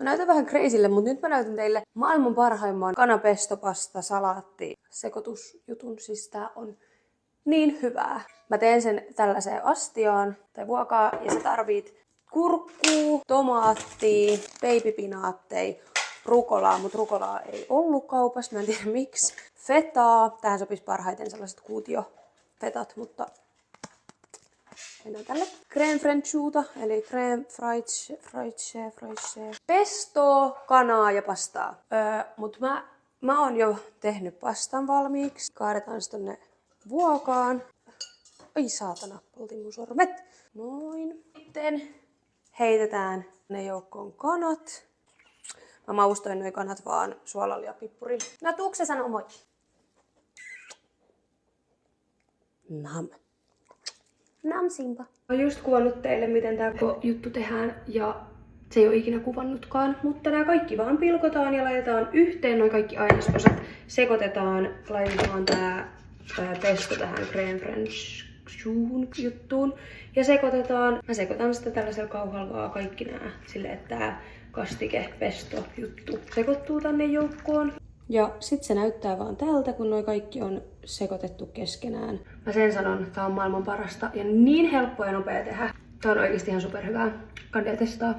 Mä näytän vähän crazylle, mutta nyt mä näytän teille maailman parhaimman kanapestopasta salaatti sekoitusjutun. Siis tää on niin hyvää. Mä teen sen tällaiseen astiaan tai vuokaa ja sä tarvit kurkkuu, tomaattia, babypinaatteja, rukolaa, mutta rukolaa ei ollut kaupassa, mä en tiedä miksi. Fetaa, tähän sopisi parhaiten sellaiset kuutiofetat, mutta mennään tälle. Crème franchuuta, eli crème fraiche, pesto, kanaa ja pastaa. Mut mä oon jo tehnyt pastan valmiiksi. Kaadetaan se tonne vuokaan. Ai saatana, poltin mun sormet. Noin. Sitten heitetään ne joukkoon kanat. Mä maustoin noi kanat vaan suolalla ja pippurilla. No tuuks se sanoo moi? Nam. Nam Simba. Mä oon just kuvannut teille, miten tää juttu tehdään ja se ei oo ikinä kuvannutkaan. Mutta nää kaikki vaan pilkotaan ja laitetaan yhteen, noi kaikki ainesosat. Sekoitetaan, laitetaan tää pesto tähän crème franchuun juttuun. Ja sekoitetaan. Mä sekoitan sitä tällaisella kauhalla vaan kaikki nää silleen, että tää kastike, pesto juttu sekoittuu tänne joukkoon. Ja sit se näyttää vaan tältä, kun noi kaikki on sekoitettu keskenään. Mä sen sanon, tää on maailman parasta ja niin helppoa ja nopea tehdä. Tää on oikeesti ihan superhyvää. Kannattaa testaa.